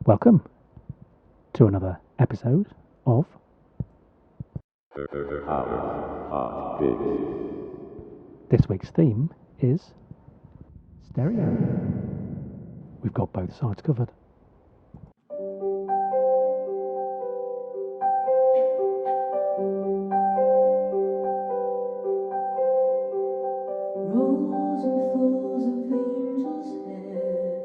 Welcome to another episode of Hotpicks. This week's theme is stereo. We've got both sides covered. Rows and folds of angels' hair,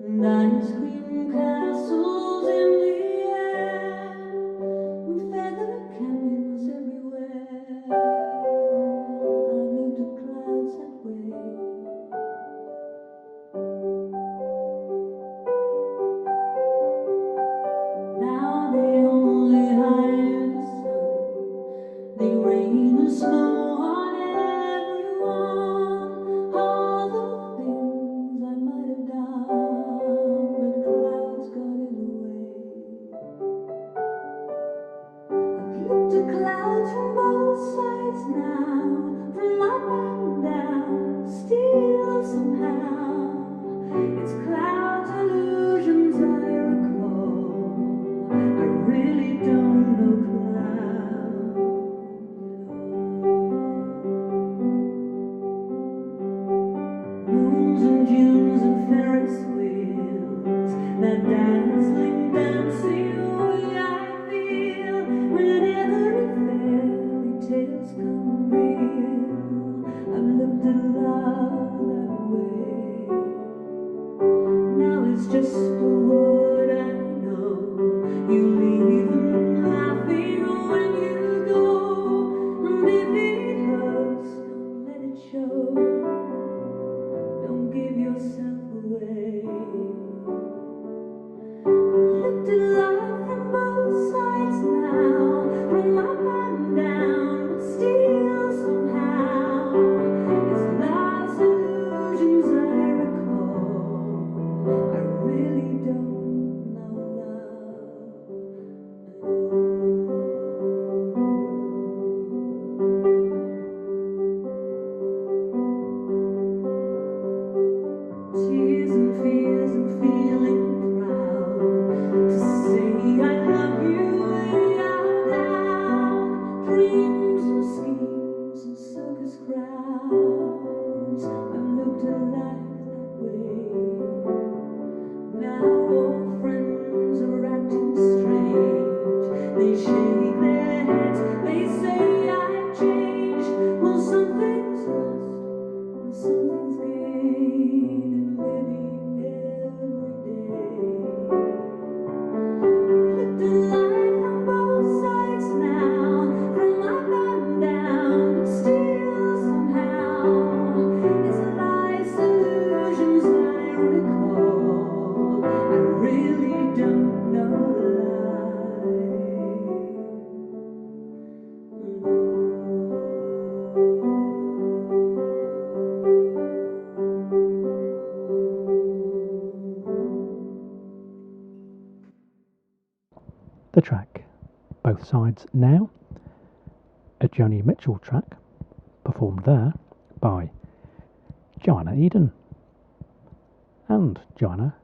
and ice cream castles in the air, and feather canyons everywhere. I've looked at clouds that way. Now they only hide the sun, they rain and snow on everyone. All the things I might have done, but clouds got in the way. I've looked at clouds from both sides now, from up and down, still somehow it's clouds, illusions I recall. I really don't know clouds. Moons and Junes and Ferris wheels, that dazzling dancing way I feel when every fairy tale's come real. I've looked at love that way. Now it's just a word I know. You leave them laughing when you go, and if it hurts, don't let it show. Don't give yourself away. Looked at life from both sides now, from up and down, but still somehow it's life's illusions I recall. I really don't know love at all. Tears and fears and feeling proud to say I love you way out loud. Dreams and schemes and circus crowds. I've looked at life that way. Now all friends are acting strange. They shake their heads, they say I've changed. Well, something's lost and something's gained in living every day. Looked at life from both sides now, from up and down, but still somehow it's life's illusions I recall. I really don't know The track, Both Sides Now, a Joni Mitchell track, performed there by Joanna Eden. And Joanna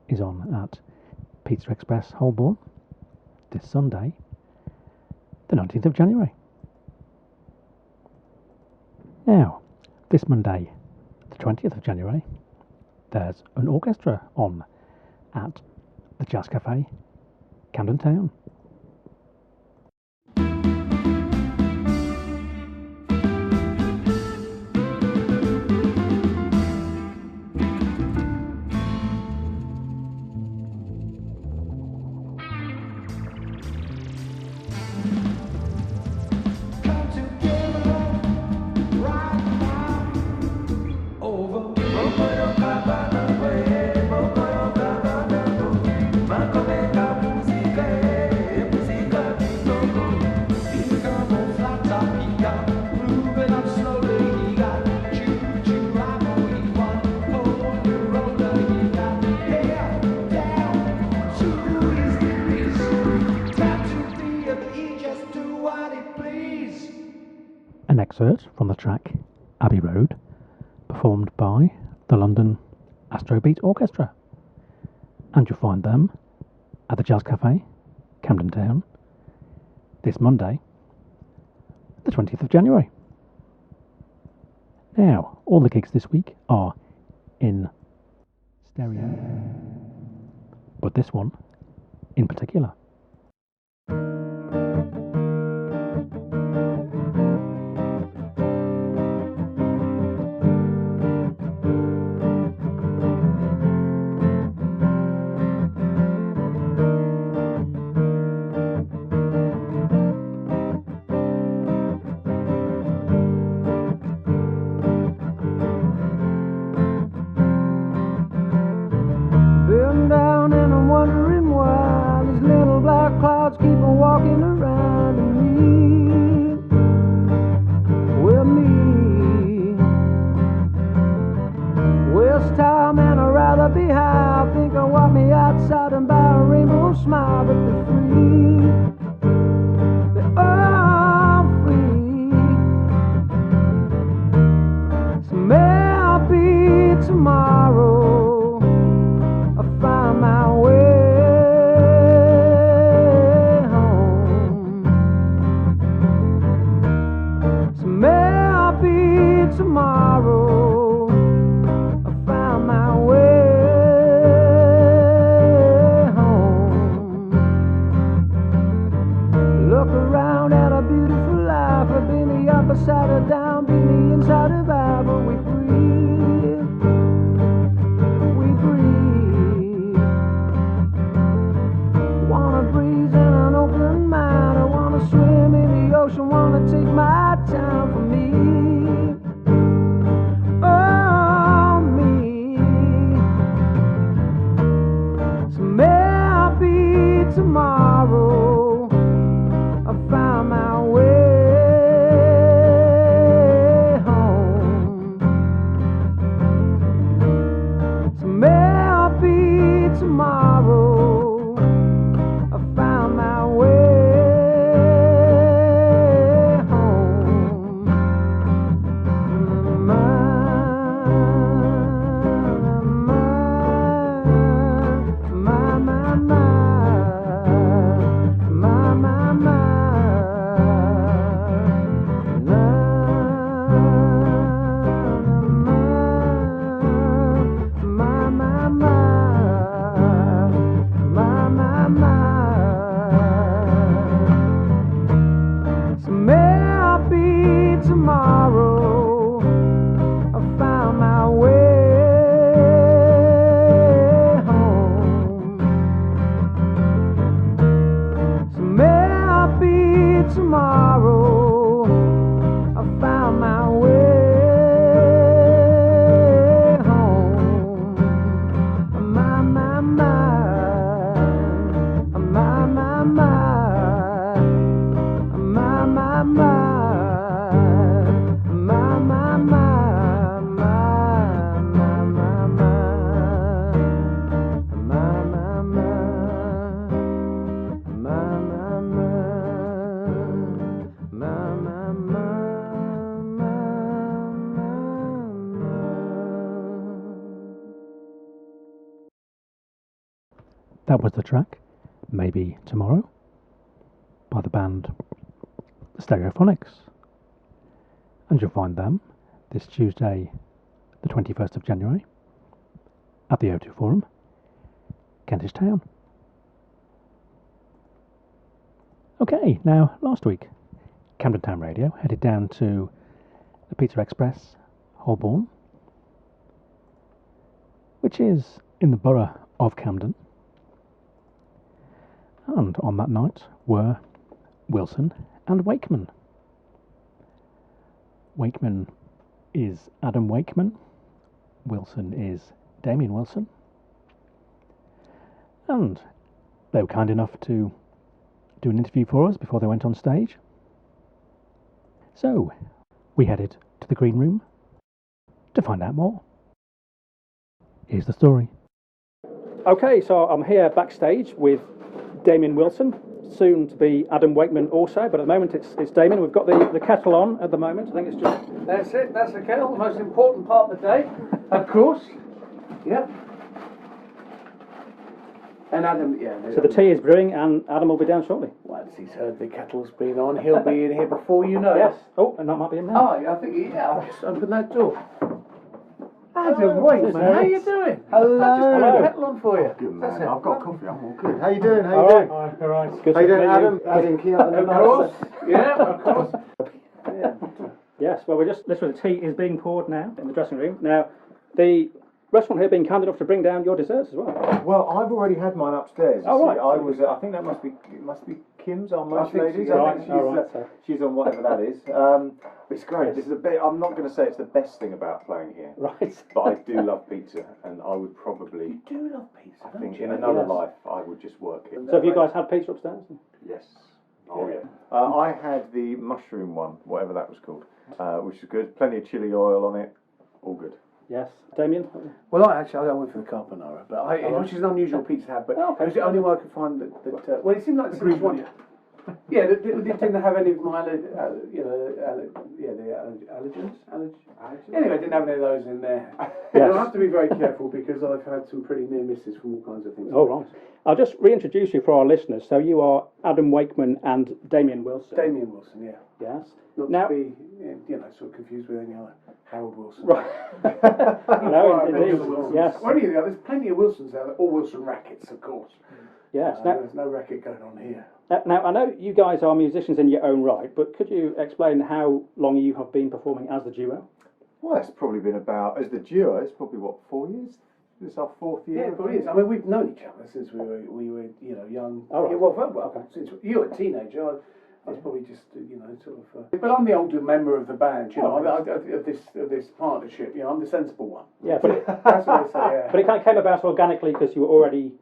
is on at Pizza Express Holborn this Sunday, the 19th of January. Now, this Monday, the 20th of January, there's an orchestra on at the Jazz Cafe, Camden Town. An excerpt from the track Abbey Road, performed by the London Astrobeat Orchestra, and you'll find them at the Jazz Cafe, Camden Town, this Monday, the 20th of January. Now, all the gigs this week are in stereo, but this one in particular. That was the track, Maybe Tomorrow, by the band Stereophonics. And you'll find them this Tuesday, the 21st of January, at the O2 Forum, Kentish Town. Okay, now last week, Camden Town Radio headed down to the Pizza Express, Holborn, which is in the borough of Camden. And on that night were Wilson and Wakeman. Wakeman is Adam Wakeman. Wilson is Damien Wilson. And they were kind enough to do an interview for us before they went on stage. So we headed to the green room to find out more. Here's the story. Okay, so I'm here backstage with Damien Wilson, soon to be Adam Wakeman also, but at the moment it's Damien. We've got the kettle on at the moment. I think it's just... That's it, that's the kettle, the most important part of the day, of course. Yep. And Adam, yeah. So the tea is brewing, and Adam will be down shortly. Once he's heard the kettle's been on, he'll be in here before you know. Yes. Oh, and that might be him now. Oh, I think, yeah, I'll just open that door. Adam, wait, man, how you doing? Hello. I just put the kettle on for you. Good man. That's it. I've got coffee. I'm all good. How you doing? How you All doing? right. All right. Good How you to doing, meet Adam? Adam, can you Of course. Yeah, of course. Yeah. Yes. Well, we're just literally the tea is being poured now in the dressing room. Now, the restaurant here being kind enough to bring down your desserts as well. Well, I've already had mine upstairs. Oh, right. I was. I think that must be Kim's on most think ladies. so, I yeah. think she's, Right, all right, so- she's on whatever that is. It's great. This is a bit. I'm not going to say it's the best thing about playing here, Right. but I do love pizza, and I would probably. You do love pizza, I don't think you? in another Yes. life I would just work it. So have you guys had pizza upstairs? Yes. Oh yeah. I had the mushroom one, whatever that was called, which is good. Plenty of chili oil on it. All good. Yes. Damien? Well, I went for the carbonara, but which is an unusual pizza to have, but Oh, okay. it was the only one I could find that well, it seemed like the simplest one. Yeah, it didn't have any of my, the allergens. Anyway, it didn't have any of those in there. Yes. I have to be very careful because I've had some pretty near misses from all kinds of things. Oh, right. I'll just reintroduce you for our listeners. So you are Adam Wakeman and Damien Wilson. Damien Wilson, yeah. Yes. Not Now- to be, sort of confused with any other Harold Wilson. Right. No, indeed. Yes. Well, there's plenty of Wilsons out there, all Wilson rackets, of course. Yes. Now, There's no racket going on here. now, I know you guys are musicians in your own right, but could you explain how long you have been performing as the duo? Well, it's probably been about, as the duo, it's probably, 4 years? This is our 4th year? Yeah, but it is. I mean, we've known each other since we were young. Oh, right. Yeah, well, since you were a teenager, I was probably just, sort of. But I'm the older member of the band, of this partnership. I'm the sensible one. Yeah, but it, That's what I say. Yeah. but it kind of came about organically because you were already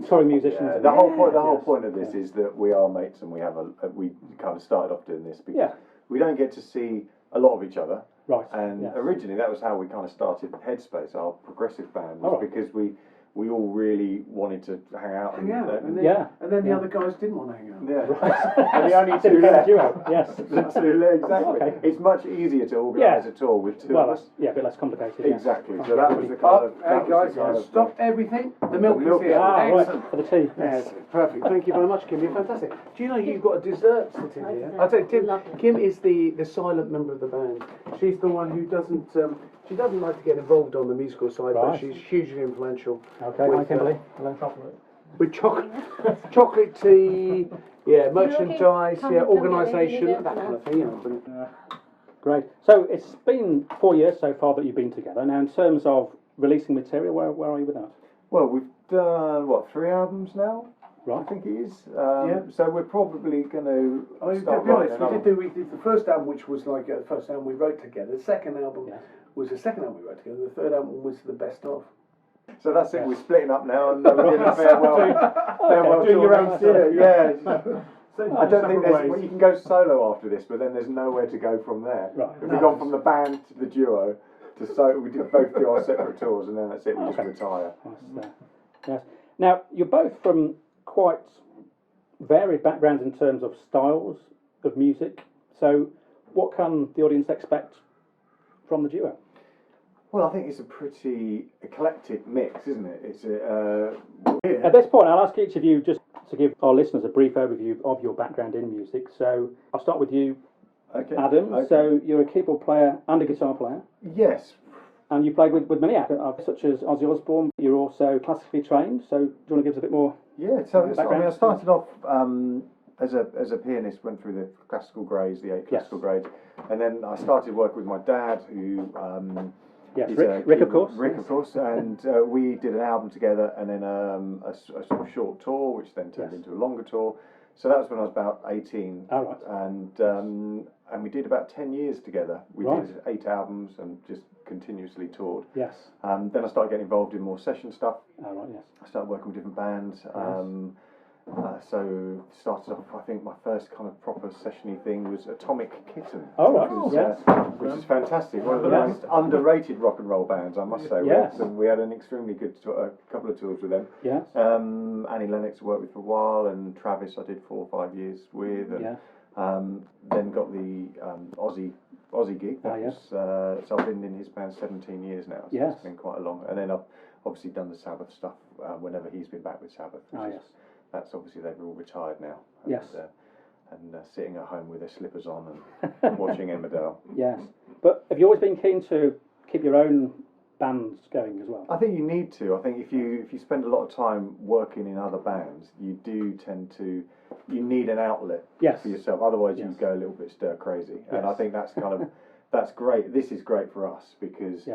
touring musicians. The whole point of this is that we are mates, and we have we kind of started off doing this because we don't get to see a lot of each other. Right. And yes. originally that was how we kind of started Headspace, our progressive band, was Oh, right. because we all really wanted to hang out. Hang out, and then, Yeah. and then the other guys didn't want to hang out. Yeah. And the only So two it became a left. duo. Yes. The two left, exactly. Okay. It's much easier to organise Yeah. a tour with two Well, of us. a bit less complicated. Yeah. Exactly. So that was the kind of. Hey that was guys, the kind of- stop everything. The milk milk is here. Ah, Excellent. right, for the tea. Yes, perfect. Thank you very much, Kim. You're fantastic. Do you know you've got a dessert sitting here? I tell you, Kim is the silent member of the band. She's the one who doesn't she doesn't like to get involved on the musical side, but Right. she's hugely influential. Okay, with, hi Kimberly. Hello. with chocolate tea, merchandise, organisation, that kind of thing. Great. So it's been 4 years so far that you've been together. Now, in terms of releasing material, where are you with that? Well, we've done 3 albums now. Right. I think it is. Yeah. So we're probably going to I mean, start to be honest, writing we did the first album, which was like the first album we wrote together. The second album Yes. was the second album we wrote together. The third album was the best of. So that's it. Yes. We're splitting up now, and we're doing a farewell doing tour your own next stuff. year. Yeah. I don't think you can go solo after this, but then there's nowhere to go from there. Right. We've gone from the band to the duo to solo. We both do our separate tours, and then that's it. We just retire. Yes. Now, you're both from quite varied backgrounds in terms of styles of music. So, what can the audience expect from the duo? Well, I think it's a pretty eclectic mix, isn't it? It's At this point, I'll ask each of you just to give our listeners a brief overview of your background in music. So, I'll start with you, okay. Adam. Okay. So, you're a keyboard player and a guitar player. Yes. And you played with many actors, such as Ozzy Osbourne. You're also classically trained. So, do you want to give us a bit more? Yeah. So background? I started off as a pianist. Went through the classical grades, the 8 classical grades, and then I started working with my dad, who. Yes, is Rick, of course. Rick, of course, and we did an album together, and then a sort of short tour, which then turned into a longer tour. So that was when I was about 18, Oh, right. and we did about 10 years together. We Right. did 8 albums and just continuously toured. Yes. Then I started getting involved in more session stuff. Oh, right, yes. I started working with different bands. So started off, I think my first kind of proper sessiony thing was Atomic Kitten. Oh, right. Which is, Yes. which is fantastic. One of the Yes. most underrated rock and roll bands, I must say. Yes. We had an extremely good couple of tours with them. Yes. Annie Lennox I worked with for a while, and Travis I did 4 or 5 years with. And, Yeah. then got the Aussie gig. That yes. was, so I've been in his band 17 years now. So Yes. it's been quite a long. And then obviously done the Sabbath stuff whenever he's been back with Sabbath. That's obviously they've all retired now. And, Yes. And sitting at home with their slippers on and watching Emmerdale. Yes. But have you always been keen to keep your own bands going as well? I think you need to. I think if you spend a lot of time working in other bands, you do tend to. You need an outlet for yourself. Otherwise, you go a little bit stir crazy. And I think that's kind of that's great. This is great for us because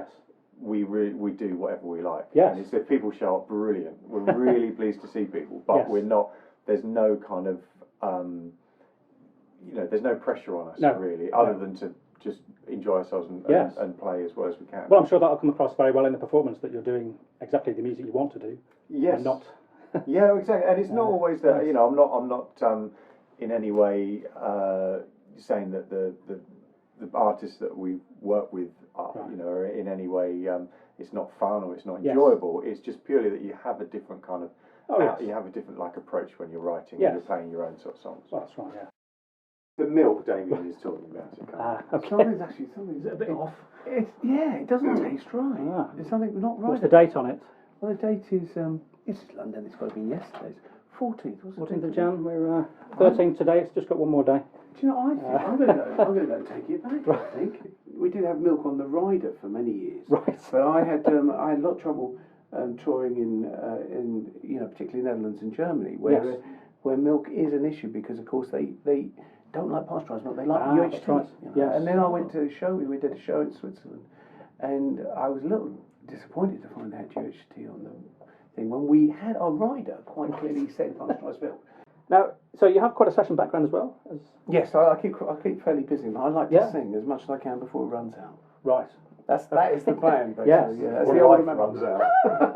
we do whatever we like. Yes. And if people show up, brilliant. We're really pleased to see people, but we're not. There's no kind of there's no pressure on us really, other than to just enjoy ourselves and play as well as we can. Well, I'm sure that'll come across very well in the performance that you're doing exactly the music you want to do. Yes. And not. Yeah, exactly. And it's not always that. I'm not in any way saying that the artists that we work with are in any way it's not fun or it's not enjoyable. It's just purely that you have a different kind of you have a different approach when you're writing and you're playing your own sort of songs. Well, that's right. Yeah. The milk Damien is talking about. Okay. Something's a bit off. It doesn't taste right. There's something not right. What's the date on it? Well, the date is it's London. It's got to be yesterday's 14th. 14th of Jan. We're 13th today. It's just got one more day. Do you know? I think I'm going to go and take it back. I think we did have milk on the rider for many years. Right. But I had a lot of trouble touring in particularly Netherlands and Germany, where milk is an issue because of course they don't like pasteurised milk. They like UHT. Right. Yes. And then I went to a show. We did a show in Switzerland, and I was a little disappointed to find they had UHT on the thing when we had our rider quite clearly said pasteurised milk. Now, so you have quite a session background as well. Yes, I keep fairly busy. I like to sing as much as I can before it runs out. Right. That is the plan. Basically. Yes. Yeah, that's Or the life old runs out.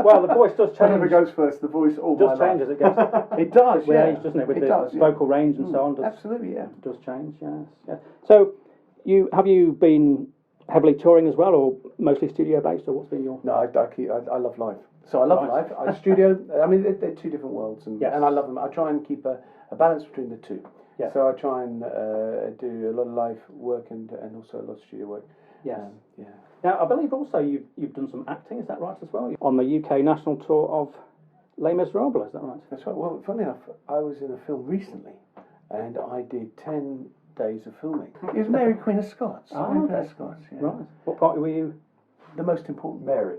Well, the voice does change. Whatever goes first, the voice or does my change life. as it goes. It does, with age, doesn't it? With the vocal range and so on. Absolutely, yeah. It does change, yes. Yeah. So, have you been heavily touring as well, or mostly studio based, or what's been your? No, I love live. So I love live. I studio. I mean, they're two different worlds, and I love them. I try and keep a balance between the two. Yeah. So I try and do a lot of live work and also a lot of studio work. Yes. Now, I believe also you've done some acting, is that right as well? On the UK national tour of Les Miserables, is that right? That's right. Well, funny enough, I was in a film recently, and I did 10 days of filming. It was Mary Queen of Scots. Oh, okay. Scots, yeah. Right. What party were you? The most important. Mary.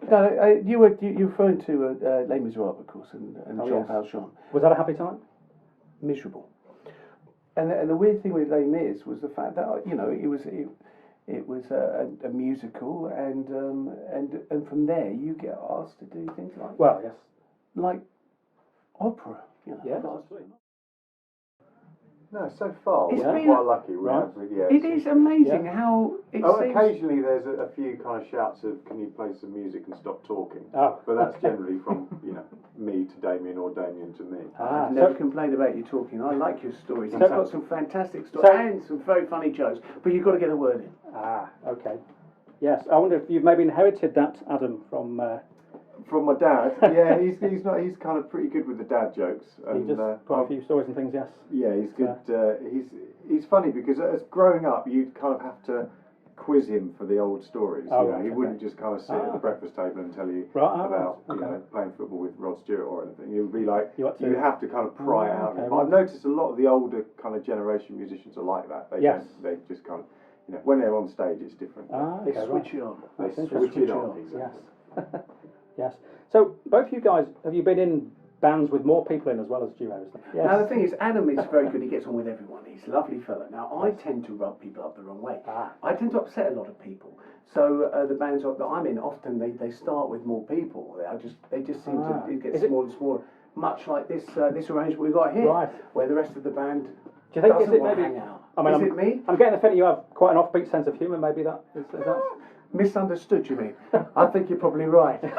No, you were referring to Les Miserables, of course, and Jean Valjean. Was that a happy time? Miserable. And the weird thing with Les Mis was the fact that it was a musical, and from there you get asked to do things like opera. Yeah. No, so far It's we're been quite lucky. It is amazing how it seems. Occasionally there's a few kind of shouts of "Can you play some music and stop talking?" Oh, but that's generally from me to Damien or Damien to me. I've never complained about you talking. I like your stories. You've got some fantastic stories and some very funny jokes, but you've got to get a word in. Okay. Yes, I wonder if you've maybe inherited that, Adam, from my dad. Yeah, he's kind of pretty good with the dad jokes. And, he just got a few stories and things. Yes. Yeah, he's good. He's funny because as growing up, you'd kind of have to quiz him for the old stories. He wouldn't just kind of sit at the breakfast table and tell you about playing football with Rod Stewart or anything. It would be like you have to kind of pry out. But I've noticed a lot of the older kind of generation musicians are like that. They just kind of when they're on stage, it's different. They switch it on. They switch it on. Yes. Yes. So both you guys, have you been in bands with more people in as well as duos? Yes. Now the thing is, Adam is very good. He gets on with everyone. He's a lovely fella. Now I tend to rub people up the wrong way. I tend to upset a lot of people. So the bands that I'm in, often they start with more people. They just seem to get smaller and smaller. Much like this arrangement we've got here, where the rest of the band do you think doesn't want to hang out. Is it me? I'm getting the feeling you have quite an offbeat sense of humour. Maybe that is that. Misunderstood, you mean? I think you're probably right. I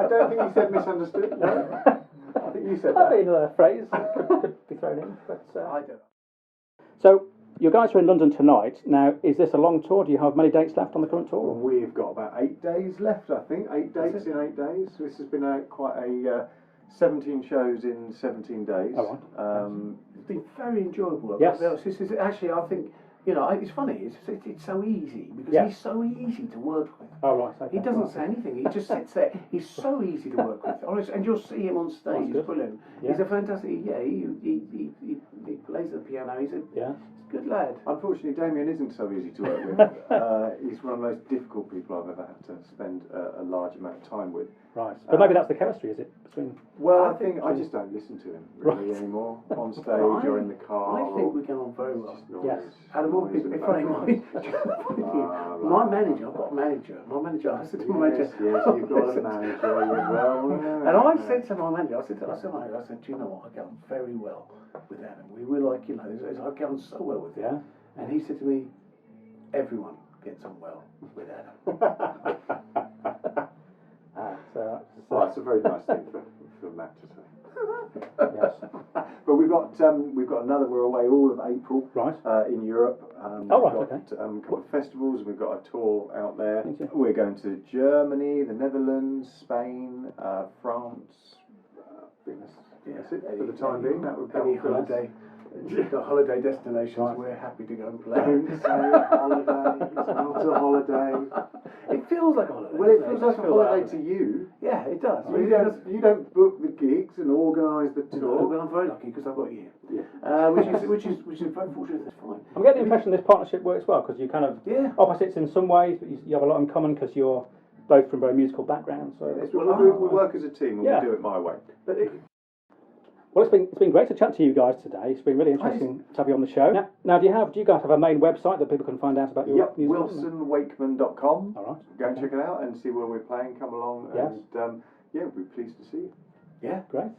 don't think you said misunderstood. No. I think you said that. I think another phrase could be thrown in. But, I don't know. So, you guys are in London tonight. Now, is this a long tour? Do you have many dates left on the current tour? We've got about 8 days left, I think. 8 dates in 8 days. This has been quite a 17 shows in 17 days. Oh, right. It's been very enjoyable. Yes. This is actually, I think, You know, it's funny. It's so easy because he's so easy to work with. Oh right. Okay. He doesn't say anything. He just sits there. He's so easy to work with. Honestly, and you'll see him on stage. He's brilliant. Yeah. He's a fantastic. Yeah, he plays the piano. He's a good lad. Unfortunately, Damien isn't so easy to work with. He's one of the most difficult people I've ever had to spend a large amount of time with. Right. But maybe that's the chemistry, is it? Between. Well, I think I just don't listen to him really anymore on stage or in the car. I think we get on very well. Yes. Out of all people, it's funny. My manager, I've got a manager. My manager, I said to my manager, yes, you've got a manager. And I said to my manager, I said, do you know what? I get on very well with Adam. We were like, you know, I get on so well with him. Yeah. And he said to me, everyone gets on well with Adam. Well, that's a very nice thing for Matt to say. Yes. But we've got another. We're away all of April. Right. In Europe. We've got a couple of festivals. We've got a tour out there. We're going to Germany, the Netherlands, Spain, France. That's it for the time being. That would be any holiday. The holiday destinations, we're happy to go and play. Don't say holiday. It's not a holiday. It feels like a holiday. Well, it feels like a holiday to you. Yeah, it does. You don't book the gigs and organise the tour. No, but I'm very lucky because I've got you. Yeah. Which is very fortunate. That's fine. I'm getting the impression this partnership works well because you kind of opposites in some ways, but you have a lot in common because you're both from very musical backgrounds. So we work as a team and we do it my way. Well, it's been great to chat to you guys today. It's been really interesting to have you on the show. Now, do you guys have a main website that people can find out about your music? WilsonWakeman.com. All right. Go and check it out and see where we're playing. Come along and we'll be pleased to see you. Yeah, great.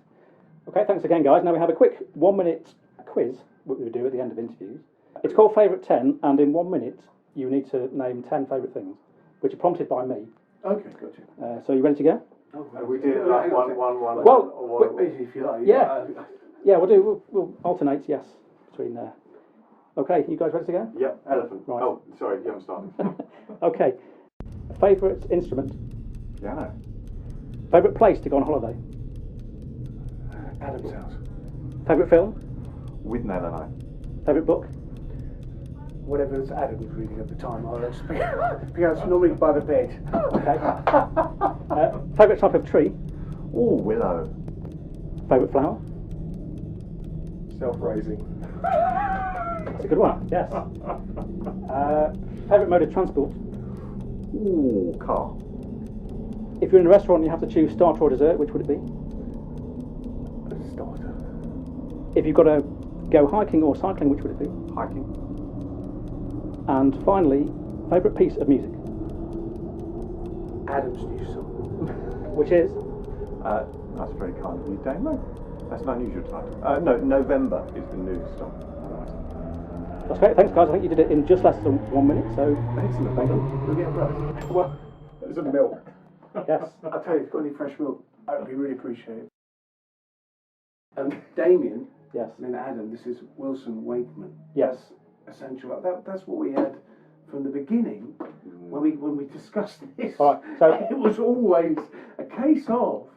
Okay, thanks again, guys. Now we have a quick 1 minute quiz, what we do at the end of interviews. It's called Favourite 10, and in 1 minute you need to name 10 favourite things, which are prompted by me. Okay, gotcha. So you ready to go? We did like one. Well, if you like. Yeah, we'll alternate. Yes, between there. Okay, you guys ready to go? Yep. Elephant. Right. Oh, sorry, you haven't started. Okay. Favourite instrument? Piano. Favourite place to go on holiday? Adam's house. Favourite film? With Nell and I. Favourite book? Whatever Adam was reading at the time, I'll explain. Because normally by the bed. Okay. Favourite type of tree? Oh, willow. Favourite flower? Self-raising. That's a good one, yes. Favourite mode of transport? Ooh, car. If you're in a restaurant and you have to choose starter or dessert, which would it be? A starter. If you've got to go hiking or cycling, which would it be? Hiking. And finally, favourite piece of music? Adam's new song. Which is? That's very kind of you, Damo. That's an unusual title. No, November is the new song. That's great, thanks guys. I think you did it in just less than 1 minute, so... Excellent, thank you. We'll get bread. Well, there's a milk. Yes. I'll tell you, if you've got any fresh milk, I would be really appreciated. Damien, yes. And then Adam, this is Wilson Wakeman. Yes. That's essential. That's what we had from the beginning when we discussed this. All right, so it was always a case of,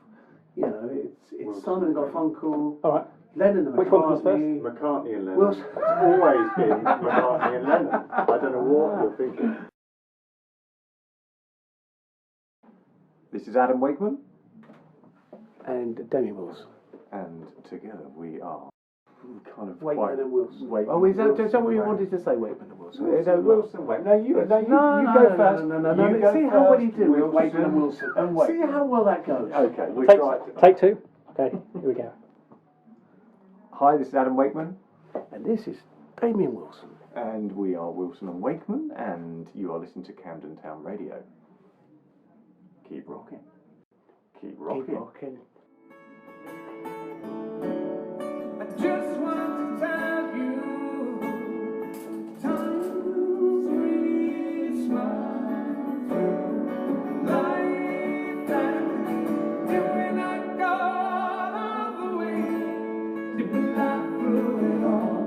you know, it's Simon and Garfunkel. All right. Lennon and McCartney. Which one comes first? McCartney and Lennon. It's always been McCartney and Lennon. I don't know what you're thinking. This is Adam Wakeman. And Demi Wilson. And together we are kind of Wakeman and Wilson. Wakeman is that what you wanted to say, Wakeman and Wilson? Wilson. No, you go first. No. See how well you do. Wakeman and Wilson. See how well that goes. Okay, take two. Okay, here we go. Hi, this is Adam Wakeman. And this is Damien Wilson. And we are Wilson and Wakeman, and you are listening to Camden Town Radio. Keep rocking. Keep rocking. Keep rocking. I just want to tell you, times we smile through life, that if we're not gone all the way, if we laugh through it all,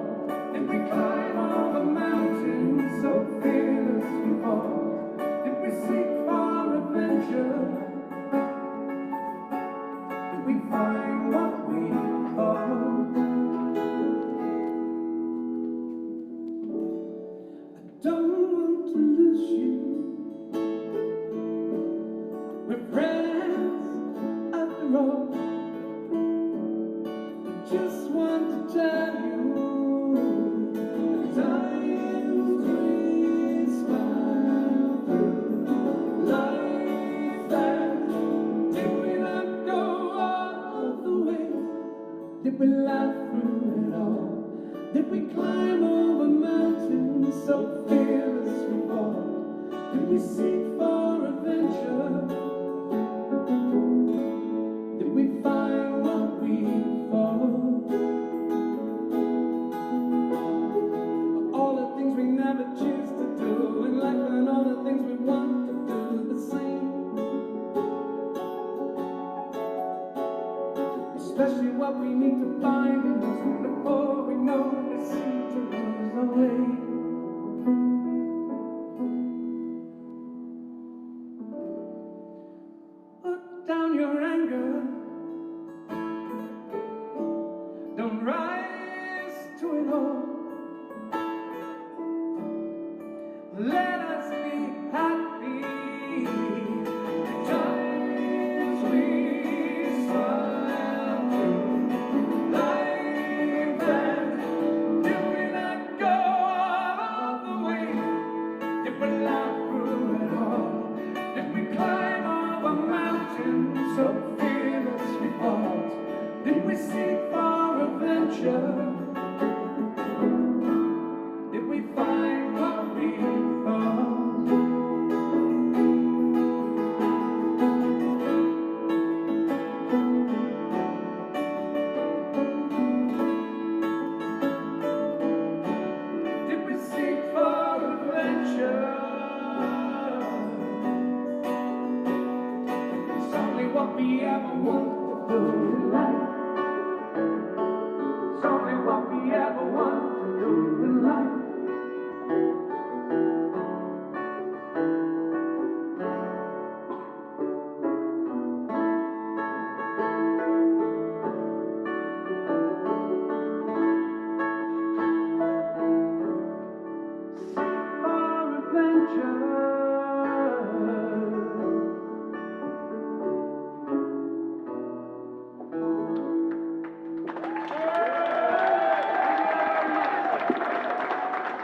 if we climb all the mountains so fearless we fall, if we seek for adventure, all. Just want to tell you, times we smile through life, that did we not go all the way? Did we laugh through it all? Did we climb over mountains so fearless we fall? Did we seek for adventure? Did we find what we fought? All the things we never choose to do in life, and all the things we want to do the same. Especially what we need to find in us before we know we seem to lose our way. Put down your anger. Don't rise to it all. Let us be happy. The times we smile through life, and did we not go all the way? Did we laugh through it all? Did we climb over mountains so fearless we fought? Did we seek for adventure? Did we find what we thought? Did we seek for adventure? It's only what we ever want to do in life. It's only what we ever want to do in life. Seek for adventure.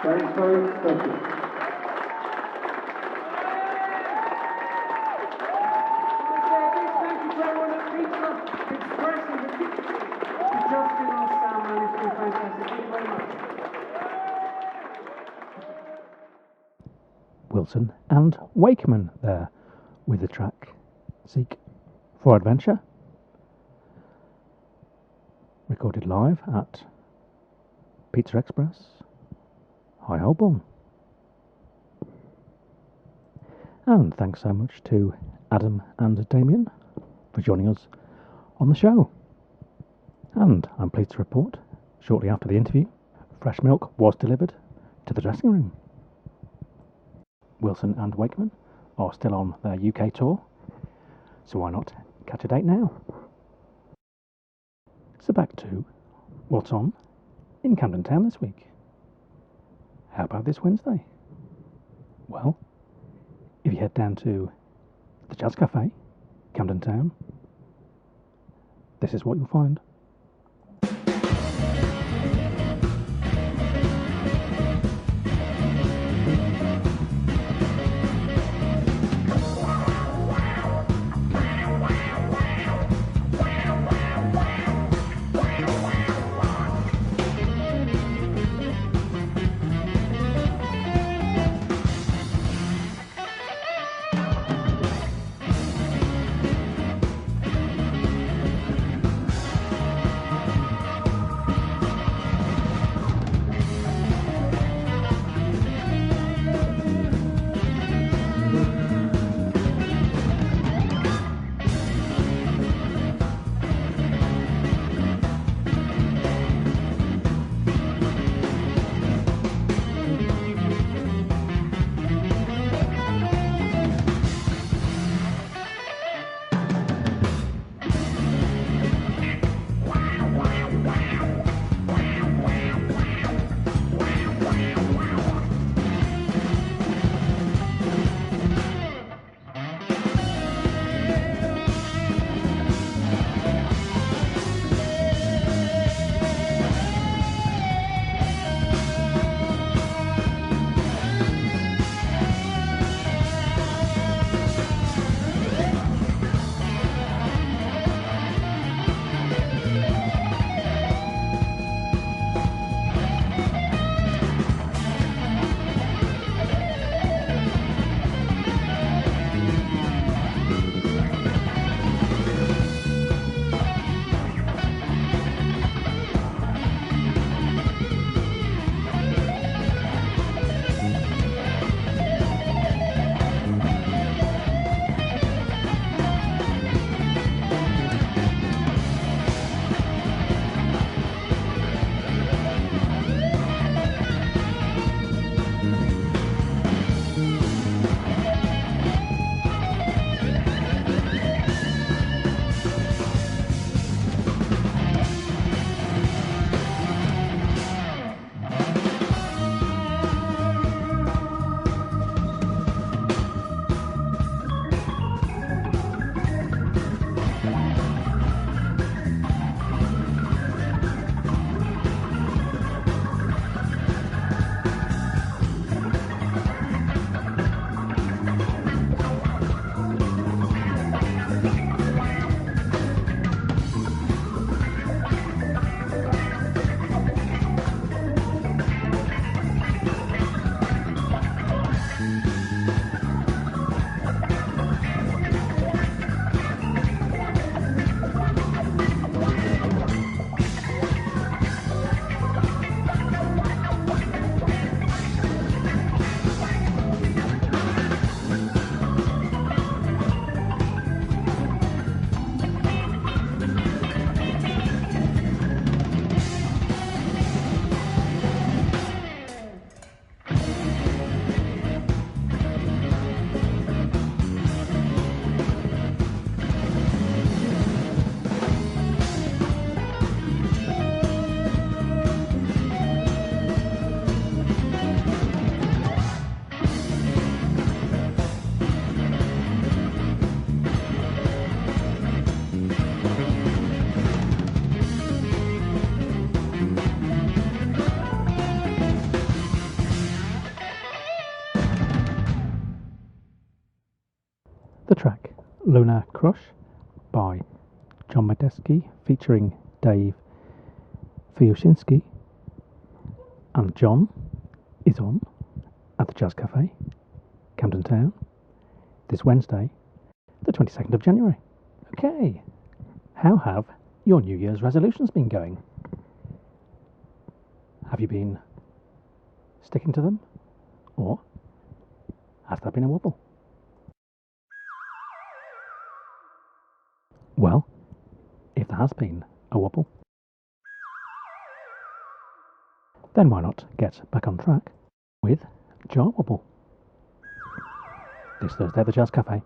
Very, very special. Thank you to everyone at Pizza expressing the difficulty to Justin, our sound man. It's been fantastic. Thank you very much. Wilson and Wakeman there with the track Seek for Adventure. Recorded live at Pizza Express, High Holborn. And thanks so much to Adam and Damien for joining us on the show. And I'm pleased to report, shortly after the interview, fresh milk was delivered to the dressing room. Wilson and Wakeman are still on their UK tour, so why not catch a date now? So back to what's on in Camden Town this week. How about this Wednesday? Well, if you head down to the Jazz Cafe, Camden Town, this is what you'll find. Lunar Crush by John Medeski featuring Dave Fiuczynski, and John is on at the Jazz Cafe, Camden Town, this Wednesday, the 22nd of January. Okay, how have your New Year's resolutions been going? Have you been sticking to them, or has there been a wobble? Well, if there has been a wobble, then why not get back on track with Jar Wobble this Thursday at the Jazz Cafe.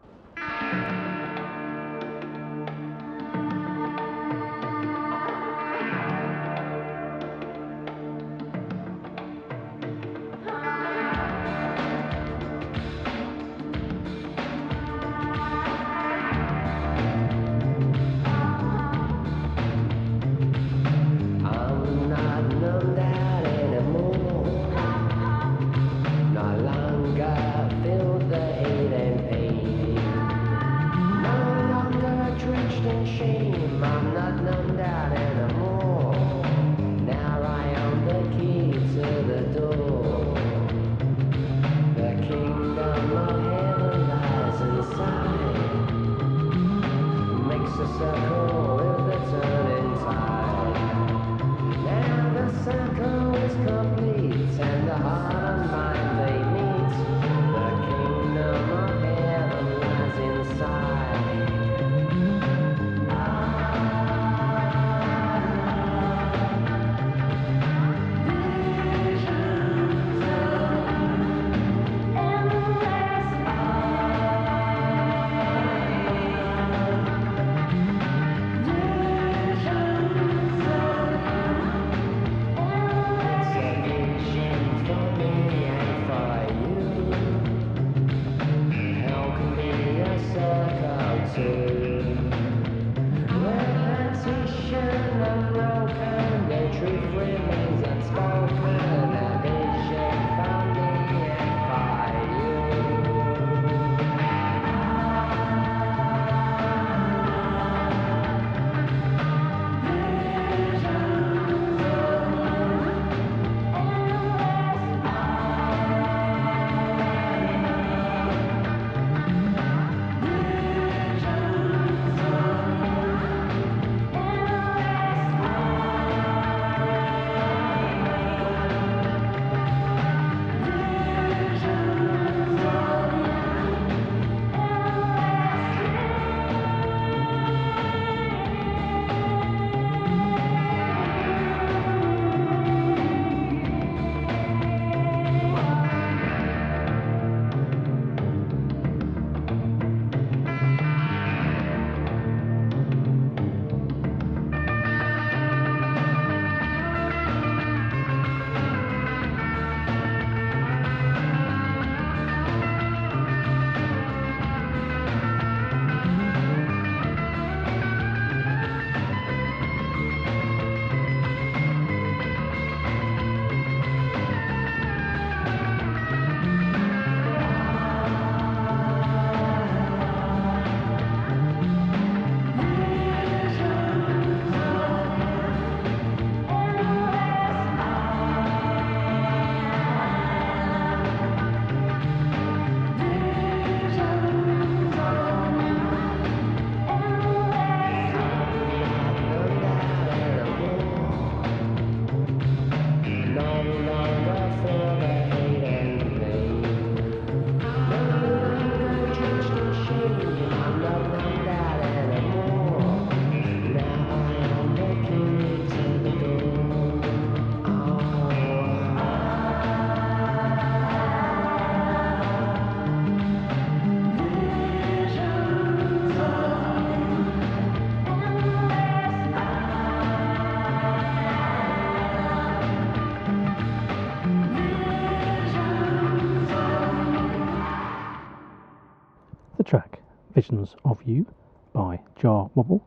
The track Visions of You by Jar Wobble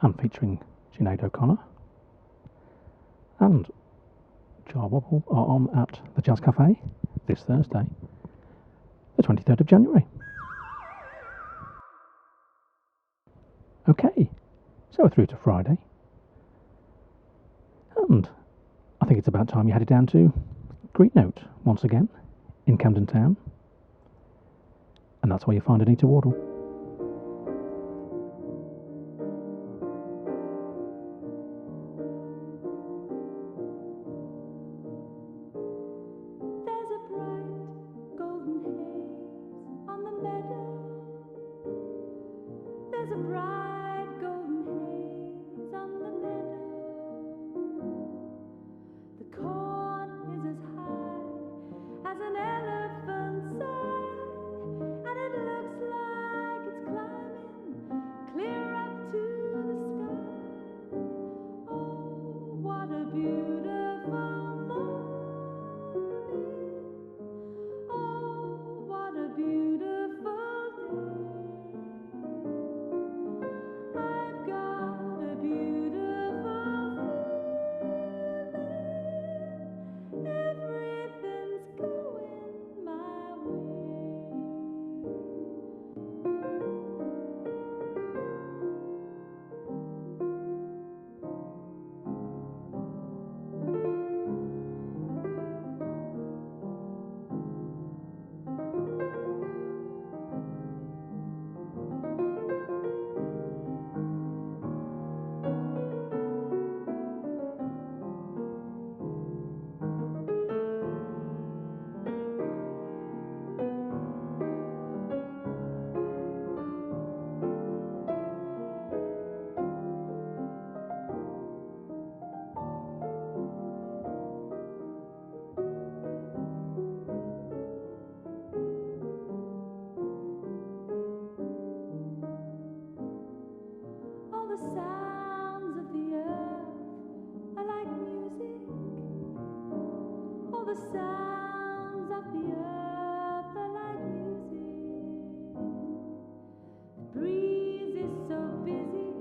and featuring Sinead O'Connor, and Jar Wobble are on at the Jazz Cafe this Thursday, the 23rd of January. Okay, so we're through to Friday. And I think it's about time you headed down to Green Note once again in Camden Town. And that's where you find Anita Wardell. There's a bright golden haze on the meadow. There's a bright golden haze on the meadow. The corn is as high as an elephant's side, and it looks like it's climbing clear up to the sky. Oh, what a beautiful morning. Oh, what a beautiful day. I've got a beautiful feeling. Everything's going my way. All the sounds of the earth are like music. All the sounds of the earth are like music. The breeze is so busy,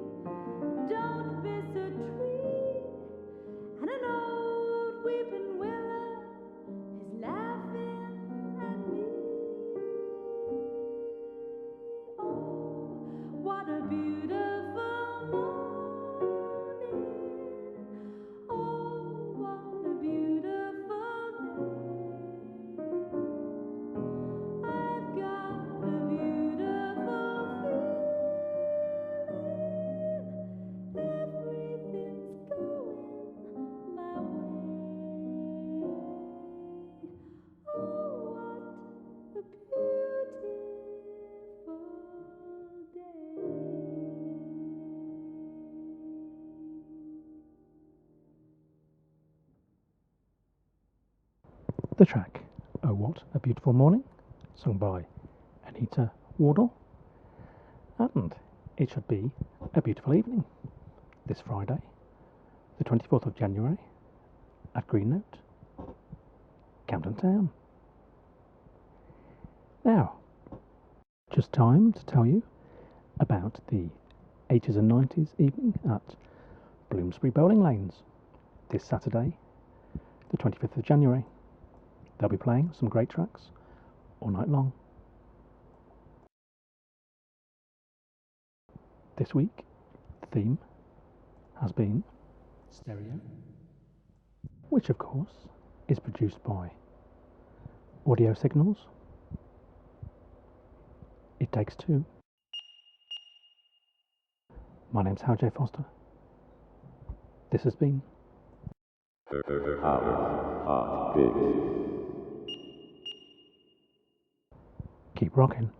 don't miss a tree. And an old weeping willow is laughing at me. Oh, what a beautiful morning. Oh, what a beautiful day. I've got a beautiful feeling. Everything's going my way. Oh, what a beautiful day. The track, Oh What a Beautiful Morning, sung by Anita Wardell. And it should be a beautiful evening this Friday, the 24th of January, at Green Note, Camden Town. Now, just time to tell you about the 80s and 90s evening at Bloomsbury Bowling Lanes this Saturday, the 25th of January. They'll be playing some great tracks all night long. This week, the theme has been stereo, which of course is produced by Audio Signals. It takes two. My name's Hal J. Foster. This has been Hotpicks. Keep Rocking.